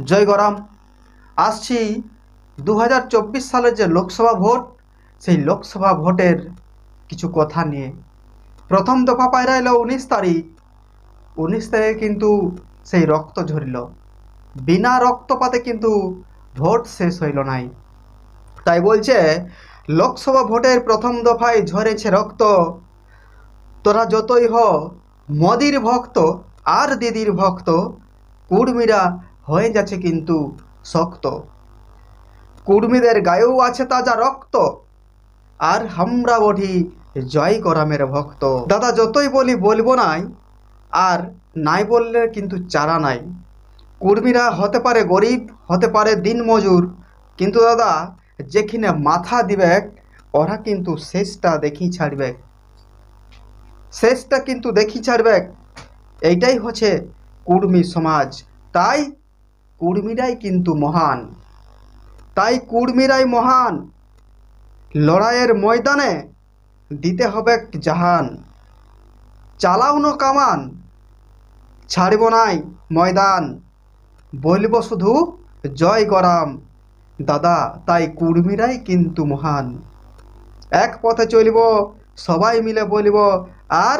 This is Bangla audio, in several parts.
জয় গরাম। আসছি 2024 সালের যে লোকসভা ভোট, সেই লোকসভা ভোটের কিছু কথা নিয়ে। প্রথম দফা পায়রা এলো 19 তারিখ। 19 তারিখে কিন্তু সেই রক্ত ঝরিল, বিনা রক্তপাতে কিন্তু ভোট শেষ হইল নাই। তাই বলছে লোকসভা ভোটের প্রথম দফায় ঝরেছে রক্ত, তোরা যতই হ মোদির ভক্ত আর দিদির ভক্ত, কুর্মীরা হয়ে যাচ্ছে কিন্তু শক্ত। কুর্মীদের গায়েও আছে তাজা রক্ত, আর আমরা বঠি জয় গরামের ভক্ত। দাদা যতই বলি বলবো নাই, আর নাই বললে কিন্তু চারা নাই। কুর্মীরা হতে পারে গরিব, হতে পারে দিনমজুর, কিন্তু দাদা যেখানে মাথা দিবে ওরা কিন্তু শেষটা দেখি ছাড়বে, শেষটা কিন্তু দেখি ছাড়বে। এইটাই হচ্ছে কুর্মী সমাজ। তাই কুর্মীরাই কিন্তু মহান, তাই কুর্মীরাই মহান। লড়াইয়ের ময়দানে দিতে হবে জাহান, চালাউনো কামান ছাড়ব নাই ময়দান, বলব শুধু জয় গরাম। দাদা তাই কুর্মীরাই কিন্তু মহান। এক পথে চলিব সবাই মিলে বলিব, আর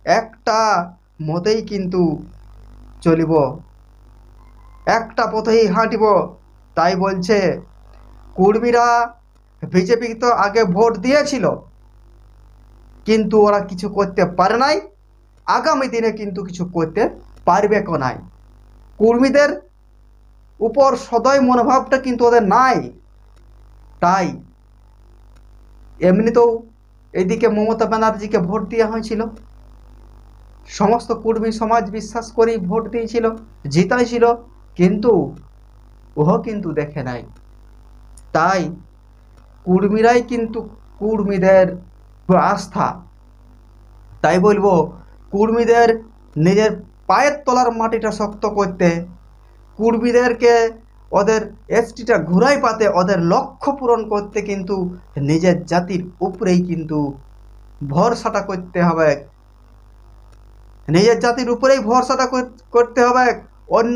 একটা মতেই কিন্তু চলিব, একটা পথেই হাঁটিব। তাই বলছে কুর্মীরা বিজেপি তো আগে ভোট দিয়েছিল, কিন্তু ওরা কিছু করতে পারে নাই, আগামী দিনে কিন্তু কিছু করতে পারবে কো নাই। কুর্মীদের উপর সদয় মনোভাবটা কিন্তু ওদের নাই। তাই এমনিতেও এদিকে মমতা ব্যানার্জিকে ভোট দেওয়া হয়েছিল, সমস্ত কুর্মী সমাজ বিশ্বাস করেই ভোট দিয়েছিল, জিতাইছিল, কিন্তু ওহ কিন্তু দেখে নাই। তাই কুর্মীরাই কিন্তু কুর্মীদের আস্থা। তাই বলবো কুর্মীদের নিজের পায়ের তলার মাটিটা শক্ত করতে, কুর্মীদেরকে ওদের এসটিটা ঘুরাই পাতে, ওদের লক্ষ্য পূরণ করতে কিন্তু নিজের জাতির উপরেই কিন্তু ভরসাটা করতে হবে, নিজের জাতির উপরেই ভরসাটা করতে হবে। অন্য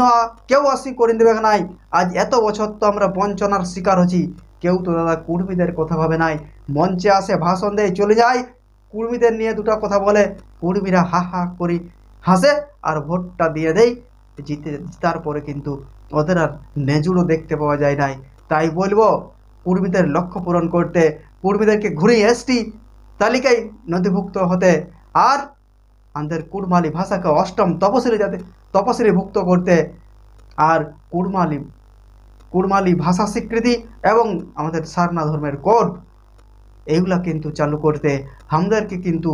কেউ আসি করে দেবে নাই। আজ এত বছর তো আমরা বঞ্চনার শিকার হচ্ছি, কেউ তো দাদা কুর্মীদের কথা ভাবে নাই। মঞ্চে আসে ভাষণ দেয় চলে যায়, কুর্মীদের নিয়ে দুটো কথা বলে, কুর্মীরা হা হা করে হাসে আর ভোটটা দিয়ে দেয়। জিতার পরে কিন্তু ওদের আর নেজুড়ো দেখতে পাওয়া যায় নাই। তাই বলবো কুর্মীদের লক্ষ্য পূরণ করতে, কুর্মীদেরকে ঘুরিয়ে এসটি তালিকায় নথিভুক্ত হতে, আর আমাদের কুড়মালি ভাষাকে অষ্টম তপশিলিভুক্ত করতে, আর কুড়মালি ভাষা স্বীকৃতি এবং আমাদের সারনা ধর্মের কোড এইগুলা কিন্তু চালু করতে আমাদেরকে কিন্তু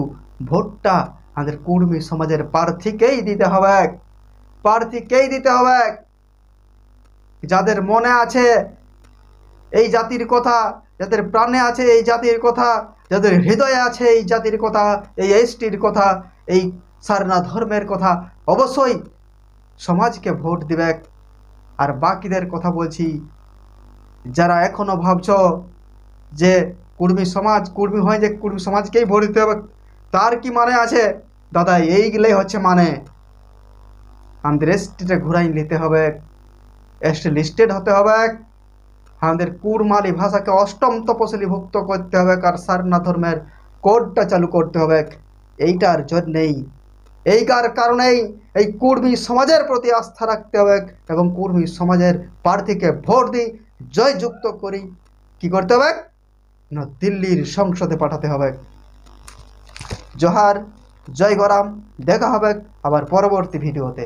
ভোটটা আমাদের কুর্মী সমাজের প্রার্থীকেই দিতে হবে, প্রার্থীকেই দিতে হবে। যাদের মনে আছে এই জাতির কথা, যাদের প্রাণে আছে এই জাতির কথা, যাদের হৃদয়ে আছে এই জাতির কথা, এই এসটির কথা, এই সারনা ধর্মের কথা, অবশ্যই সমাজকে ভোট দিবে। আর বাকিদের কথা বলছি, যারা এখনো ভাবছ যে কুর্মী সমাজ, কুর্মী হয় যে কুর্মী সমাজকেই ভোট দিতে হবে, তার কি মানে আছে দাদা? এইগুলোই হচ্ছে মানে। আমাদের এসটিটা ঘুরাই নিতে হবে, এসটি লিস্টেড হতে হবে, আমাদের কুড়মালি ভাষাকে অষ্টম তপশিলিভুক্ত করতে হবে, আর সারনা ধর্মের কোডটা চালু করতে হবে। এইটার জন্যেই, এইটার কারণেই এই কুর্মী সমাজের প্রতি আস্থা রাখতে হবে এবং কুর্মী সমাজের প্রার্থীকে ভোট দিই জয়যুক্ত করি কি করতে হবে না, দিল্লির সংসদে পাঠাতে হবে। জোহার, জয় গরাম। দেখা হবে আবার পরবর্তী ভিডিওতে।